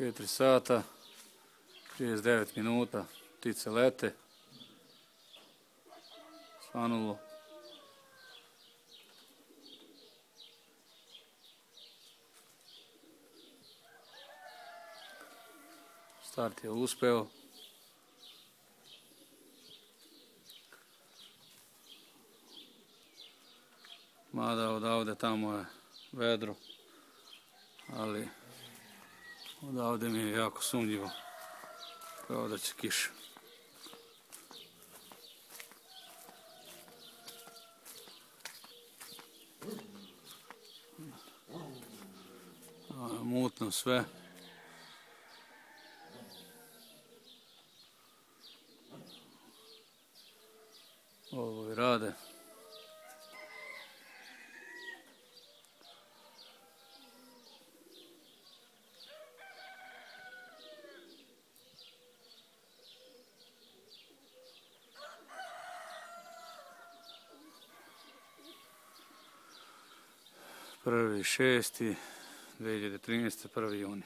4 sata, 39 minuta, ptice lete, svanulo. Start je uspeo. Mada odavde tamo je vedro, ali odavde mi je jako sumnjivo, kao da će kiša. Mutno sve. Ovo i rade. Prvi 6. 2013. 1. juni.